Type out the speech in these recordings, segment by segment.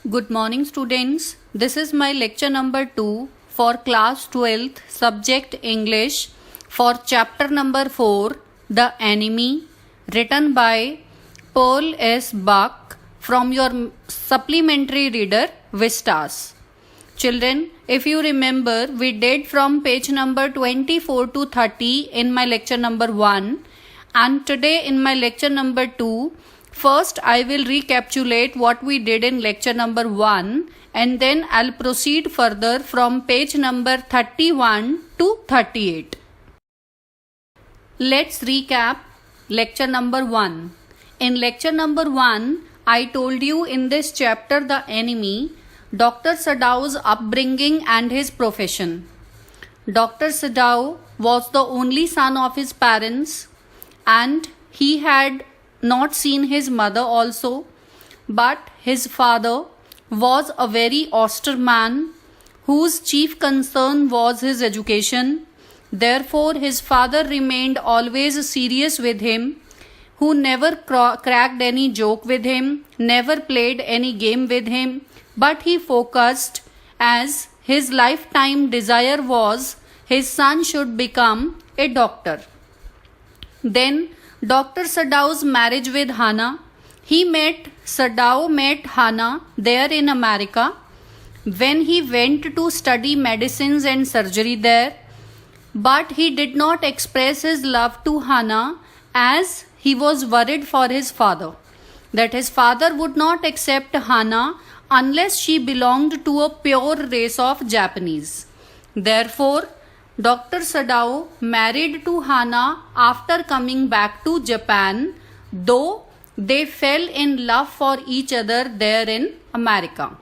Good morning, students. This is my lecture number 2 for class 12th, subject English, for chapter number 4, The Enemy, written by Paul S. Buck from your supplementary reader Vistas. Children, if you remember, we did from page number 24 to 30 in my lecture number 1, and today in my lecture number 2, first I will recapitulate what we did in lecture number 1, and then I'll proceed further from page number 31 to 38. Let's recap lecture number 1. In lecture number 1, I told you in this chapter The Enemy, Dr. Sadau's upbringing and his profession. Dr. Sadau was the only son of his parents, and he had not seen his mother also, but his father was a very austere man whose chief concern was his education. Therefore, his father remained always serious with him, who never cracked any joke with him, never played any game with him, but he focused, as his lifetime desire was his son should become a doctor. Then Dr. Sadau's marriage with Hannah. Sadau met Hannah there in America when he went to study medicines and surgery there. But he did not express his love to Hannah as he was worried for his father, that his father would not accept Hannah unless she belonged to a pure race of Japanese. Therefore, Dr. Sadau married to Hannah after coming back to Japan, though they fell in love for each other there in America.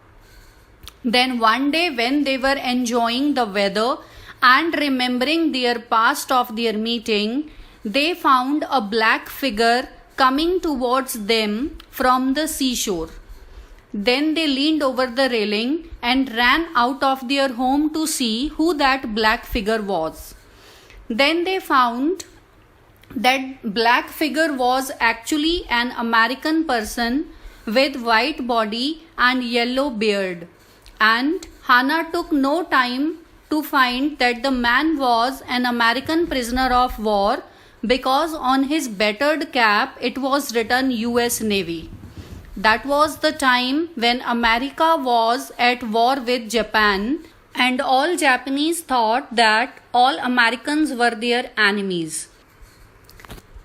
Then one day when they were enjoying the weather and remembering their past of their meeting, they found a black figure coming towards them from the seashore. Then they leaned over the railing and ran out of their home to see who that black figure was. Then they found that black figure was actually an American person with white body and yellow beard. And Hannah took no time to find that the man was an American prisoner of war, because on his battered cap it was written US Navy. That was the time when America was at war with Japan, and all Japanese thought that all Americans were their enemies.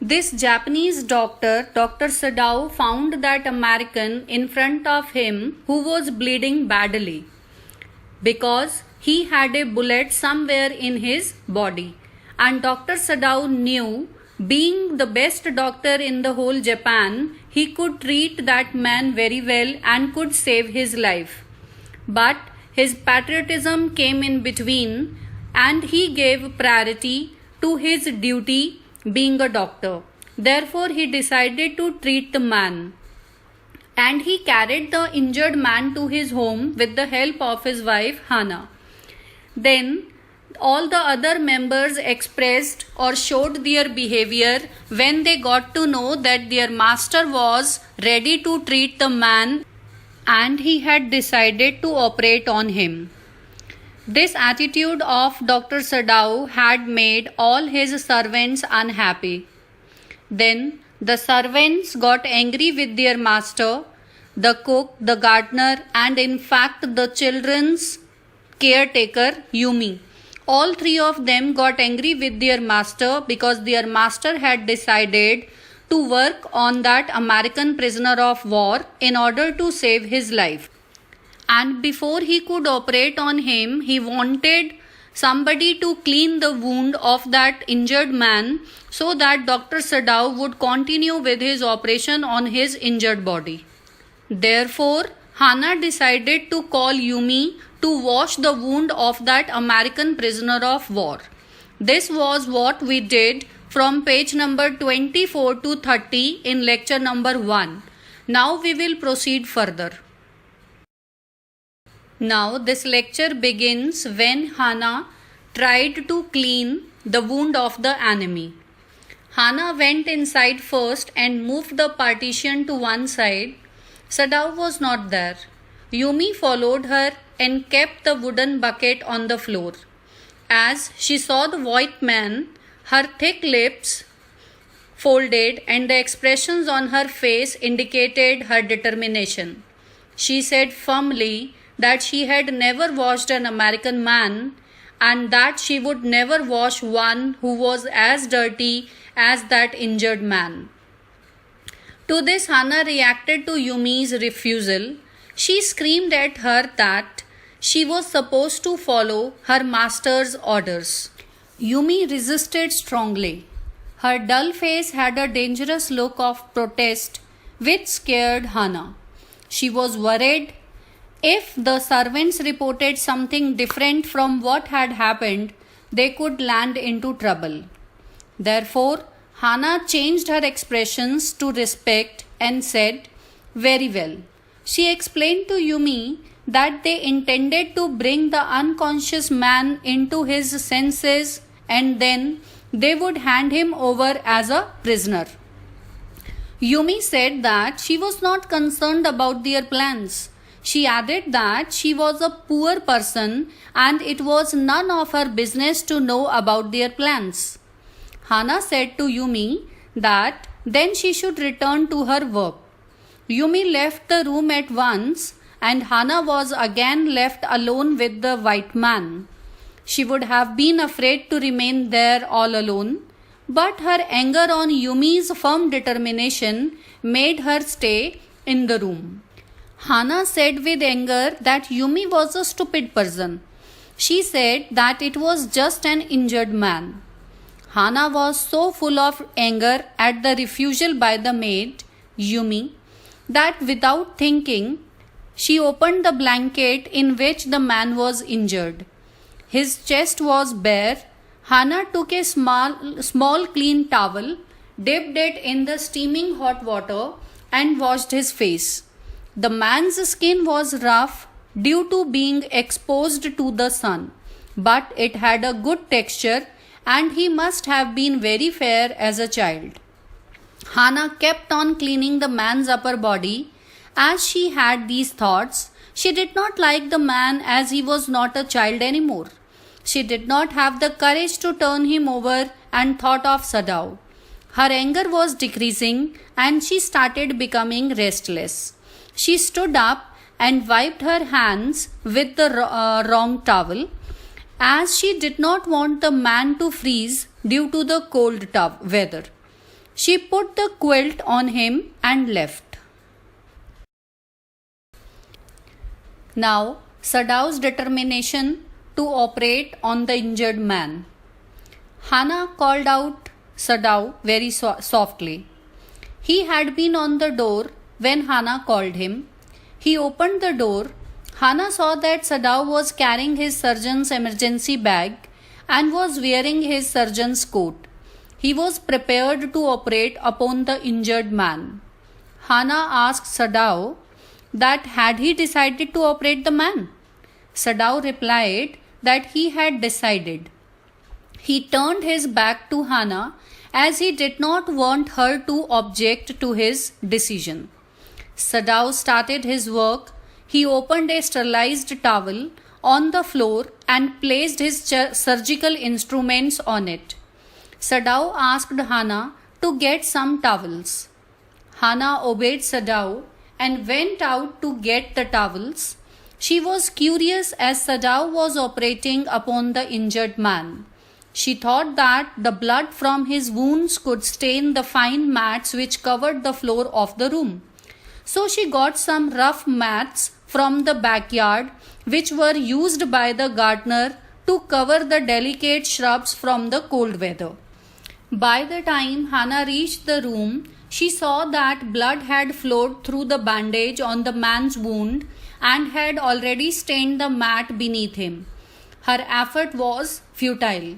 This Japanese doctor, Dr. Sadau, found that American in front of him who was bleeding badly because he had a bullet somewhere in his body. And Dr. Sadau knew, being the best doctor in the whole Japan, he could treat that man very well and could save his life. But his patriotism came in between, and he gave priority to his duty being a doctor. Therefore, he decided to treat the man. And he carried the injured man to his home with the help of his wife Hannah. Then all the other members expressed or showed their behavior when they got to know that their master was ready to treat the man and he had decided to operate on him. This attitude of Dr. Sadau had made all his servants unhappy. Then the servants got angry with their master, the cook, the gardener, and in fact the children's caretaker Yumi. All three of them got angry with their master because their master had decided to work on that American prisoner of war in order to save his life. And before he could operate on him, he wanted somebody to clean the wound of that injured man so that Dr. Sadau would continue with his operation on his injured body. Therefore, Hannah decided to call Yumi to wash the wound of that American prisoner of war. This was what we did from page number 24 to 30 in lecture number 1. Now we will proceed further. Now this lecture begins when Hannah tried to clean the wound of the enemy. Hannah went inside first and moved the partition to one side. Sadau was not there. Yumi followed her and kept the wooden bucket on the floor. As she saw the white man, her thick lips folded and the expressions on her face indicated her determination. She said firmly that she had never washed an American man and that she would never wash one who was as dirty as that injured man. To this, Hana reacted to Yumi's refusal. She screamed at her that she was supposed to follow her master's orders. Yumi resisted strongly. Her dull face had a dangerous look of protest which scared Hana. She was worried if the servants reported something different from what had happened, they could land into trouble. Therefore, Hana changed her expressions to respect and said, "Very well." She explained to Yumi that they intended to bring the unconscious man into his senses and then they would hand him over as a prisoner. Yumi said that she was not concerned about their plans. She added that she was a poor person and it was none of her business to know about their plans. Hana said to Yumi that then she should return to her work. Yumi left the room at once and Hana was again left alone with the white man. She would have been afraid to remain there all alone, but her anger on Yumi's firm determination made her stay in the room. Hana said with anger that Yumi was a stupid person. She said that it was just an injured man. Hana was so full of anger at the refusal by the maid, Yumi, that without thinking, she opened the blanket in which the man was injured. His chest was bare. Hana took a small clean towel, dipped it in the steaming hot water and washed his face. The man's skin was rough due to being exposed to the sun, but it had a good texture and he must have been very fair as a child. Hana kept on cleaning the man's upper body. As she had these thoughts, she did not like the man as he was not a child anymore. She did not have the courage to turn him over and thought of Sadao. Her anger was decreasing and she started becoming restless. She stood up and wiped her hands with the wrong towel, as she did not want the man to freeze due to the cold weather. She put the quilt on him and left. Now, Sadao's determination to operate on the injured man. Hana called out Sadao very softly. He had been on the door when Hana called him. He opened the door. Hana saw that Sadao was carrying his surgeon's emergency bag and was wearing his surgeon's coat. He was prepared to operate upon the injured man. Hana asked Sadao that had he decided to operate the man. Sadao replied that he had decided. He turned his back to Hana as he did not want her to object to his decision. Sadao started his work. He opened a sterilized towel on the floor and placed his surgical instruments on it. Sadao asked Hana to get some towels. Hana obeyed Sadao and went out to get the towels. She was curious as Sadao was operating upon the injured man. She thought that the blood from his wounds could stain the fine mats which covered the floor of the room. So she got some rough mats from the backyard which were used by the gardener to cover the delicate shrubs from the cold weather. By the time Hana reached the room, she saw that blood had flowed through the bandage on the man's wound and had already stained the mat beneath him. Her effort was futile.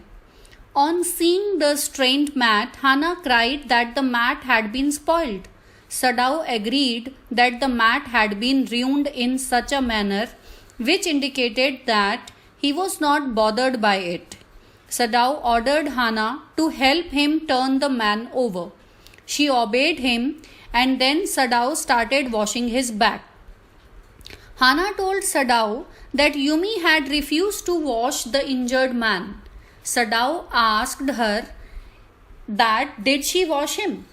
On seeing the stained mat, Hana cried that the mat had been spoiled. Sadao agreed that the mat had been ruined in such a manner which indicated that he was not bothered by it. Sadao ordered Hana to help him turn the man over. She obeyed him and then Sadao started washing his back. Hannah told Sadao that Yumi had refused to wash the injured man. Sadao asked her that did she wash him?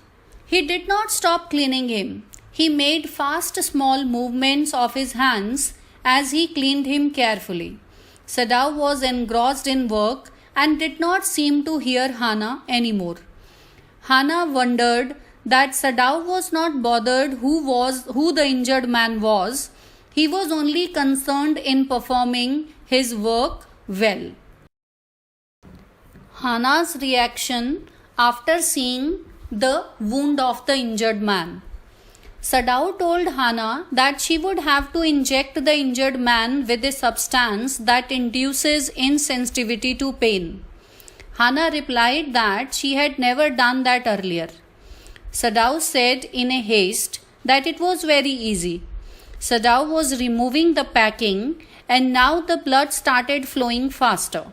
He did not stop cleaning him. He made fast small movements of his hands as he cleaned him carefully. Sadao was engrossed in work and did not seem to hear Hannah anymore. Hannah wondered that Sadao was not bothered who the injured man was. He was only concerned in performing his work well. Hannah's reaction after seeing the wound of the injured man. Sadao told Hannah that she would have to inject the injured man with a substance that induces insensitivity to pain. Hannah replied that she had never done that earlier. Sadao said in a haste that it was very easy. Sadao was removing the packing and now the blood started flowing faster.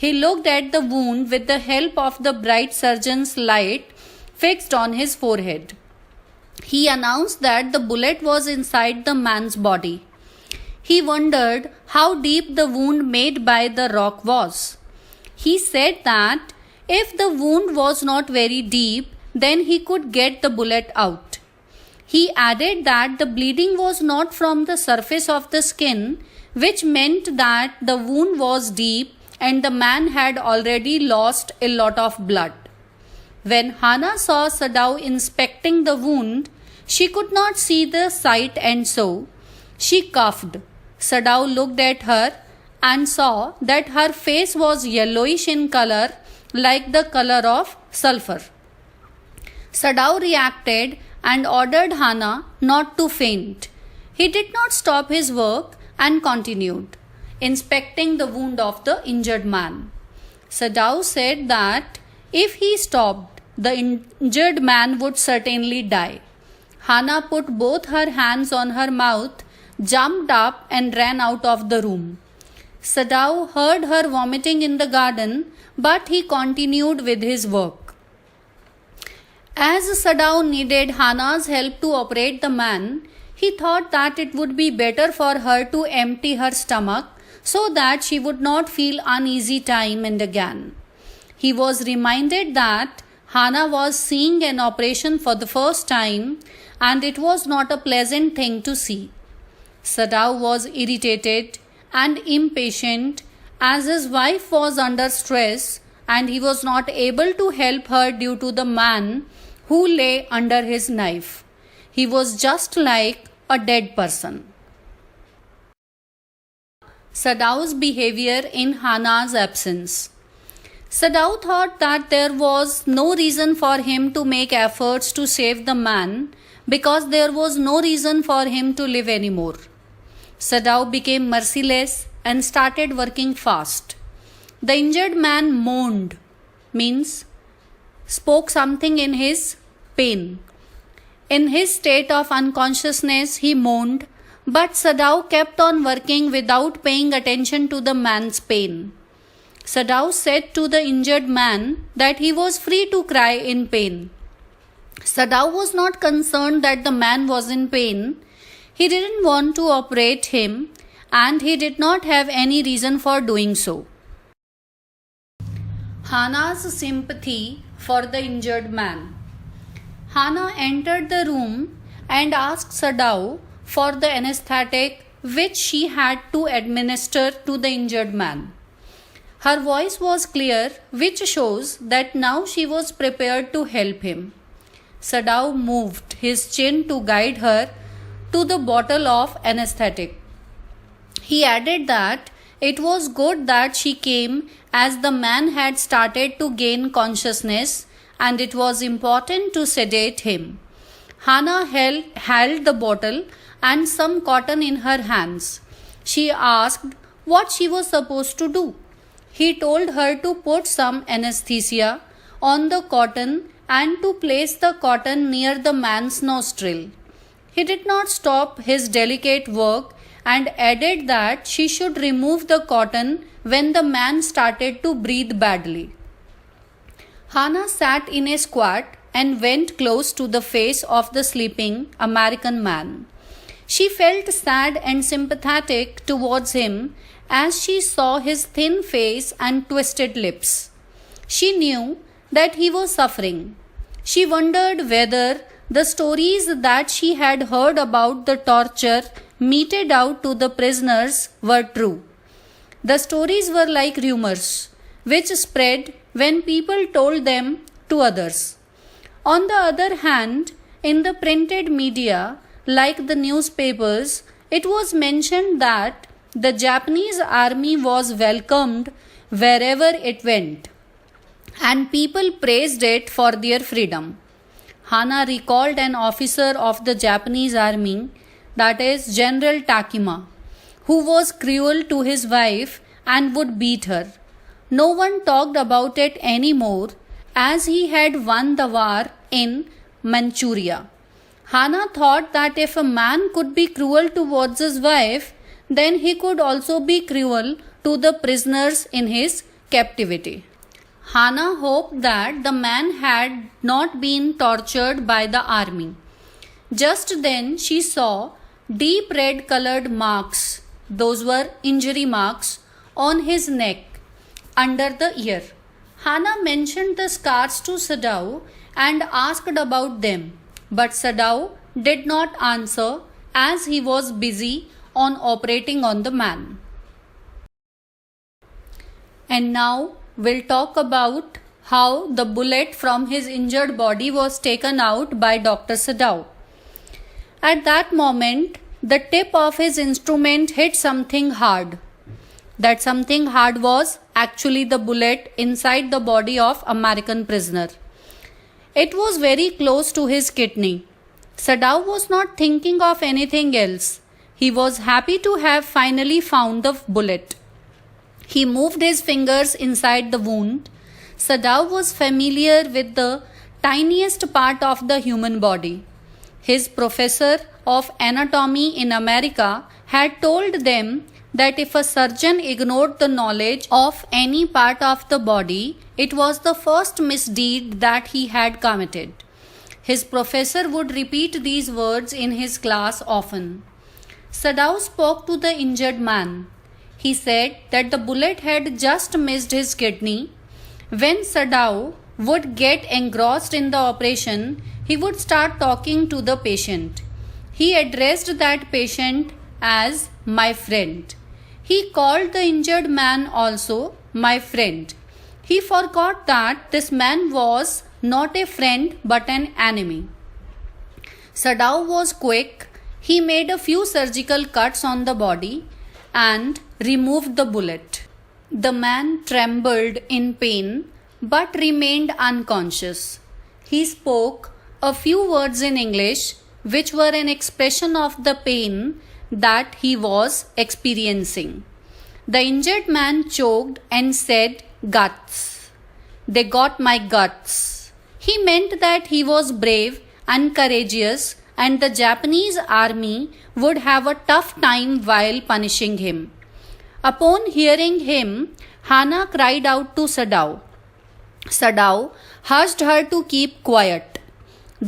He looked at the wound with the help of the bright surgeon's light fixed on his forehead. He announced that the bullet was inside the man's body. He wondered how deep the wound made by the rock was. He said that if the wound was not very deep, then he could get the bullet out. He added that the bleeding was not from the surface of the skin, which meant that the wound was deep and the man had already lost a lot of blood. When Hannah saw Sadao inspecting the wound, she could not see the site and so she coughed. Sadao looked at her and saw that her face was yellowish in color like the color of sulfur. Sadao reacted and ordered Hannah not to faint. He did not stop his work and continued inspecting the wound of the injured man. Sadao said that if he stopped, the injured man would certainly die. Hannah put both her hands on her mouth, jumped up and ran out of the room. Sadao heard her vomiting in the garden, but he continued with his work. As Sadao needed Hannah's help to operate the man, he thought that it would be better for her to empty her stomach so that she would not feel uneasy time and again. He was reminded that Hannah was seeing an operation for the first time and it was not a pleasant thing to see. Sadao was irritated and impatient as his wife was under stress and he was not able to help her due to the man who lay under his knife. He was just like a dead person. Sadao's behavior in Hannah's absence. Sadao thought that there was no reason for him to make efforts to save the man because there was no reason for him to live anymore. Sadao became merciless and started working fast. The injured man moaned, means spoke something in his pain. In his state of unconsciousness, he moaned, but Sadao kept on working without paying attention to the man's pain. Sadao said to the injured man that he was free to cry in pain. Sadao was not concerned that the man was in pain. He didn't want to operate him and he did not have any reason for doing so. Hannah's sympathy for the injured man. Hannah entered the room and asked Sadao for the anesthetic which she had to administer to the injured man. Her voice was clear, which shows that now she was prepared to help him. Sadao moved his chin to guide her to the bottle of anesthetic. He added that it was good that she came as the man had started to gain consciousness and it was important to sedate him. Hannah held the bottle and some cotton in her hands. She asked what she was supposed to do. He told her to put some anesthesia on the cotton and to place the cotton near the man's nostril. He did not stop his delicate work and added that she should remove the cotton when the man started to breathe badly. Hannah sat in a squat and went close to the face of the sleeping American man. She felt sad and sympathetic towards him as she saw his thin face and twisted lips. She knew that he was suffering. She wondered whether the stories that she had heard about the torture meted out to the prisoners were true. The stories were like rumors, which spread when people told them to others. On the other hand, in the printed media, like the newspapers, it was mentioned that the Japanese army was welcomed wherever it went, and people praised it for their freedom. Hana recalled an officer of the Japanese army, that is General Takima, who was cruel to his wife and would beat her. No one talked about it anymore as he had won the war in Manchuria. Hana thought that if a man could be cruel towards his wife, then he could also be cruel to the prisoners in his captivity. Hana hoped that the man had not been tortured by the army. Just then she saw deep red colored marks, those were injury marks, on his neck, under the ear. Hana mentioned the scars to Sadao and asked about them, but Sadao did not answer as he was busy on operating on the man. And now we'll talk about how the bullet from his injured body was taken out by Dr. Sadao. At that moment, the tip of his instrument hit something hard. That something hard was actually the bullet inside the body of American prisoner. It was very close to his kidney. Sadao was not thinking of anything else. He was happy to have finally found the bullet. He moved his fingers inside the wound. Sadao was familiar with the tiniest part of the human body. His professor of anatomy in America had told them that if a surgeon ignored the knowledge of any part of the body, it was the first misdeed that he had committed. His professor would repeat these words in his class often. Sadao spoke to the injured man. He said that the bullet had just missed his kidney. When Sadao would get engrossed in the operation, he would start talking to the patient. He addressed that patient as my friend. He called the injured man also my friend. He forgot that this man was not a friend but an enemy. Sadao was quick. He made a few surgical cuts on the body and removed the bullet. The man trembled in pain but remained unconscious. He spoke a few words in English which were an expression of the pain that he was experiencing. The injured man choked and said, "Guts. They got my guts." He meant that he was brave and courageous, and the Japanese army would have a tough time while punishing him. Upon hearing him, Hana cried out to Sadao. Sadao hushed her to keep quiet.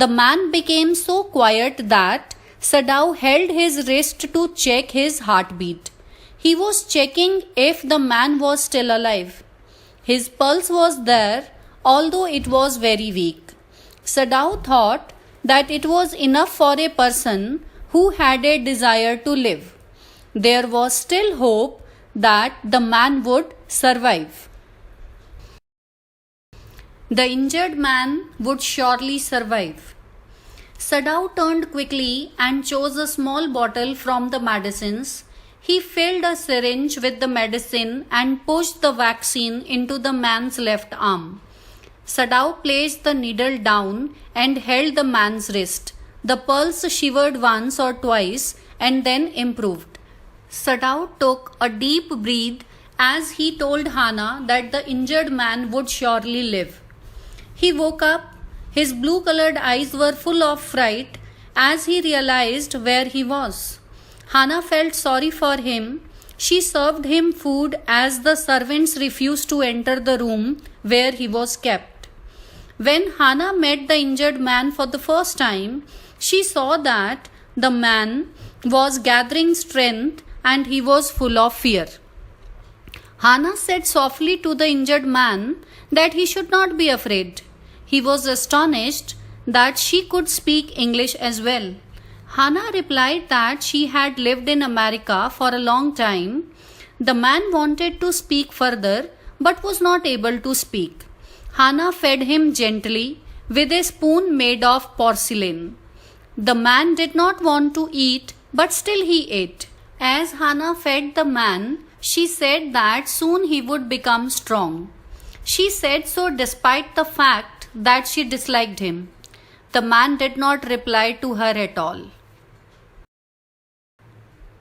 The man became so quiet that Sadao held his wrist to check his heartbeat. He was checking if the man was still alive. His pulse was there, although it was very weak. Sadao thought that it was enough for a person who had a desire to live. There was still hope that the man would survive. The injured man would surely survive. Sadao turned quickly and chose a small bottle from the medicines. He filled a syringe with the medicine and pushed the vaccine into the man's left arm. Sadao placed the needle down and held the man's wrist. The pulse shivered once or twice and then improved. Sadao took a deep breath as he told Hana that the injured man would surely live. He woke up. His blue-colored eyes were full of fright as he realized where he was. Hana felt sorry for him. She served him food as the servants refused to enter the room where he was kept. When Hana met the injured man for the first time, she saw that the man was gathering strength and he was full of fear. Hannah said softly to the injured man that he should not be afraid. He was astonished that she could speak English as well. Hannah replied that she had lived in America for a long time. The man wanted to speak further but was not able to speak. Hannah fed him gently with a spoon made of porcelain. The man did not want to eat, but still he ate. As Hannah fed the man, she said that soon he would become strong. She said so despite the fact that she disliked him. The man did not reply to her at all.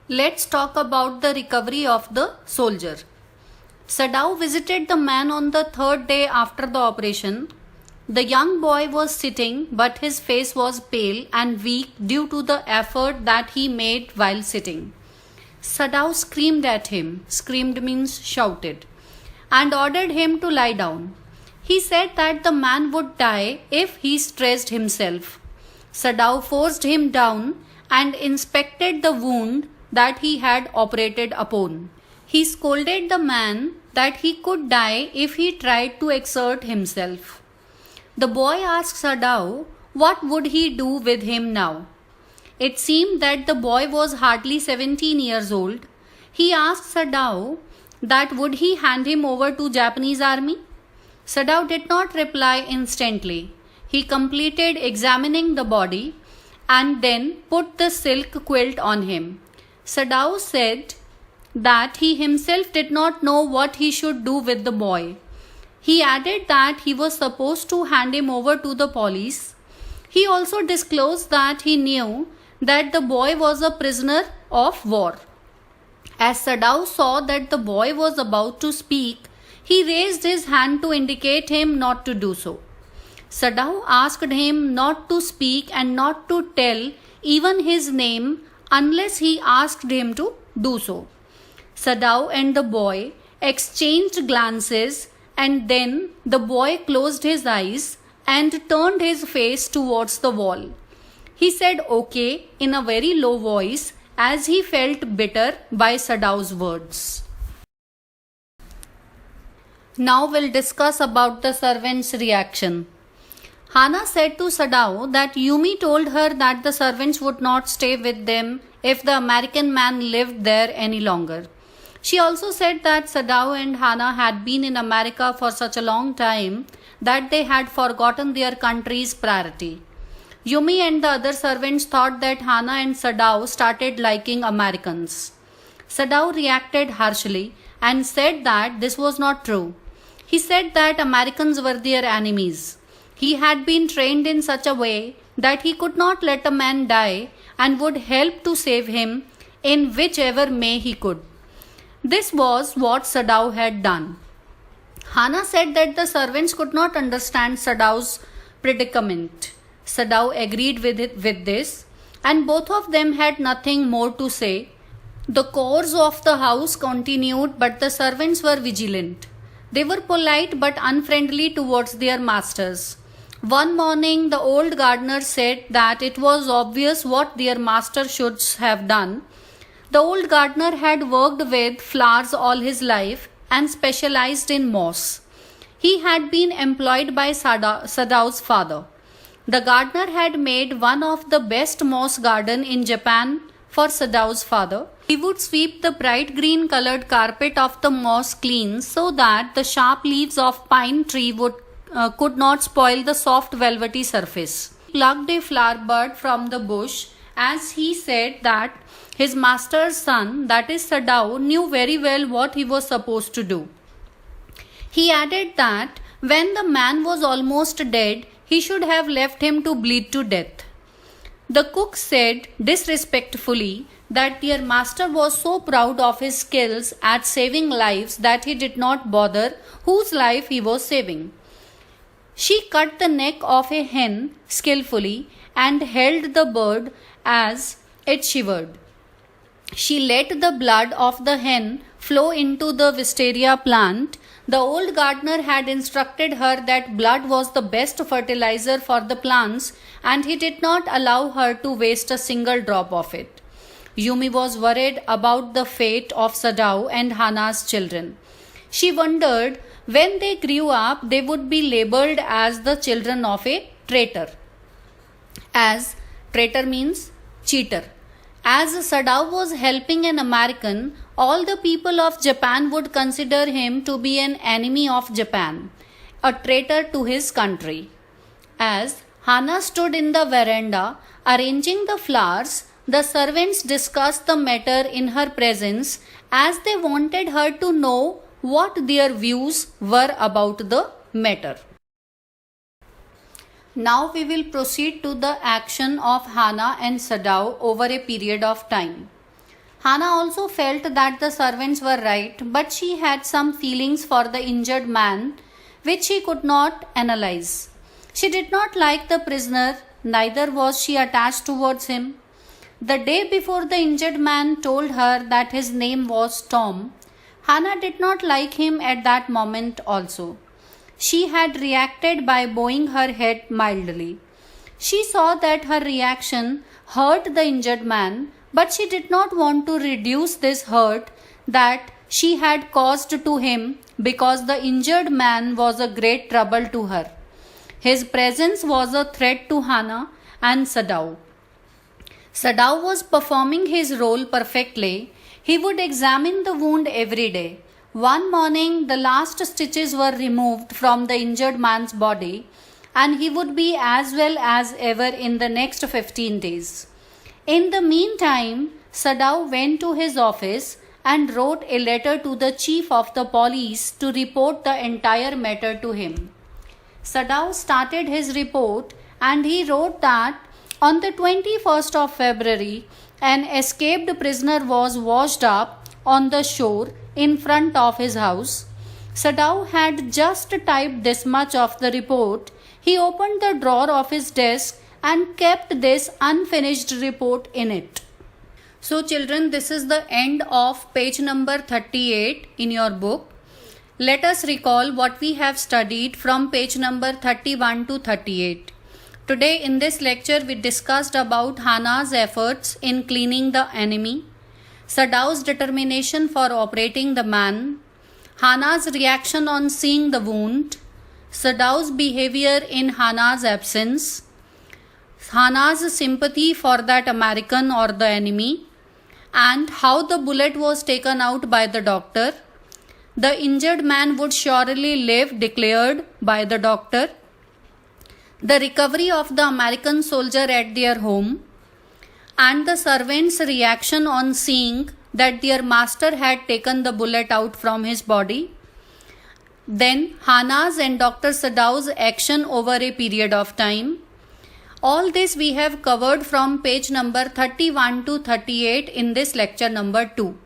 Let's talk about the recovery of the soldier. Sadao visited the man on the third day after the operation. The young boy was sitting, but his face was pale and weak due to the effort that he made while sitting. Sadao screamed at him, screamed means shouted, and ordered him to lie down. He said that the man would die if he stressed himself. Sadao forced him down and inspected the wound that he had operated upon. He scolded the man that he could die if he tried to exert himself. The boy asked Sadao what would he do with him now. It seemed that the boy was hardly 17 years old. He asked Sadao that would he hand him over to Japanese army. Sadao did not reply instantly. He completed examining the body and then put the silk quilt on him. Sadao said that he himself did not know what he should do with the boy. He added that he was supposed to hand him over to the police. He also disclosed that he knew that the boy was a prisoner of war. As Sadao saw that the boy was about to speak, he raised his hand to indicate him not to do so. Sadao asked him not to speak and not to tell even his name unless he asked him to do so. Sadao and the boy exchanged glances, and then the boy closed his eyes and turned his face towards the wall. He said okay in a very low voice as he felt bitter by Sadao's words. Now we'll discuss about the servant's reaction. Hannah said to Sadao that Yumi told her that the servants would not stay with them if the American man lived there any longer. She also said that Sadao and Hannah had been in America for such a long time that they had forgotten their country's priority. Yumi and the other servants thought that Hannah and Sadao started liking Americans. Sadao reacted harshly and said that this was not true. He said that Americans were their enemies. He had been trained in such a way that he could not let a man die and would help to save him in whichever way he could. This was what Sadao had done. Hannah said that the servants could not understand Sadao's predicament. Sadao agreed with this, and both of them had nothing more to say. The chores of the house continued, but the servants were vigilant. They were polite but unfriendly towards their masters. One morning, the old gardener said that it was obvious what their master should have done. The old gardener had worked with flowers all his life and specialized in moss. He had been employed by Sadao's father. The gardener had made one of the best moss garden in Japan for Sadao's father. He would sweep the bright green colored carpet of the moss clean so that the sharp leaves of pine tree could not spoil the soft velvety surface. He plucked a flower bud from the bush as he said that his master's son, that is Sadao, knew very well what he was supposed to do. He added that when the man was almost dead, he should have left him to bleed to death. The cook said disrespectfully that their master was so proud of his skills at saving lives that he did not bother whose life he was saving. She cut the neck of a hen skillfully and held the bird as it shivered. She let the blood of the hen flow into the wisteria plant. The old gardener had instructed her that blood was the best fertilizer for the plants, and he did not allow her to waste a single drop of it. Yumi was worried about the fate of Sadao and Hana's children. She wondered when they grew up they would be labeled as the children of a traitor. As traitor means cheater. As Sadao was helping an American, all the people of Japan would consider him to be an enemy of Japan, a traitor to his country. As Hana stood in the veranda arranging the flowers, the servants discussed the matter in her presence as they wanted her to know what their views were about the matter. Now we will proceed to the action of Hana and Sadao over a period of time. Hana also felt that the servants were right, but she had some feelings for the injured man which she could not analyze. She did not like the prisoner, neither was she attached towards him. The day before the injured man told her that his name was Tom, Hana did not like him at that moment also. She had reacted by bowing her head mildly. She saw that her reaction hurt the injured man, but she did not want to reduce this hurt that she had caused to him because the injured man was a great trouble to her. His presence was a threat to Hana and Sadao. Sadao was performing his role perfectly. He would examine the wound every day. One morning, the last stitches were removed from the injured man's body, and he would be as well as ever in the next 15 days. In the meantime, Sadao went to his office and wrote a letter to the chief of the police to report the entire matter to him. Sadao started his report and he wrote that on the 21st of February, an escaped prisoner was washed up on the shore in front of his house. Sadao had just typed this much of the report. He opened the drawer of his desk and kept this unfinished report in it. So children, this is the end of page number 38 in your book. Let us recall what we have studied from page number 31 to 38. Today in this lecture we discussed about Hana's efforts in cleaning the enemy, Sadao's determination for operating the man, Hana's reaction on seeing the wound, Sadao's behavior in Hana's absence, Hana's sympathy for that American or the enemy, and how the bullet was taken out by the doctor. The injured man would surely live declared by the doctor. The recovery of the American soldier at their home, and the servant's reaction on seeing that their master had taken the bullet out from his body. Then Hana's and Dr. Sadao's action over a period of time. All this we have covered from page number 31 to 38 in this lecture number 2.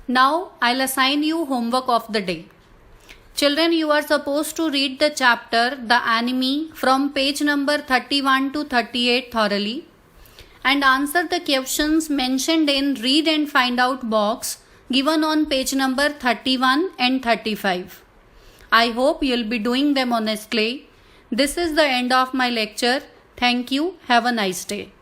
Now I'll assign you homework of the day. Children, you are supposed to read the chapter The Enemy from page number 31 to 38 thoroughly and answer the questions mentioned in Read and Find Out box given on page number 31 and 35. I hope you'll be doing them honestly. This is the end of my lecture. Thank you. Have a nice day.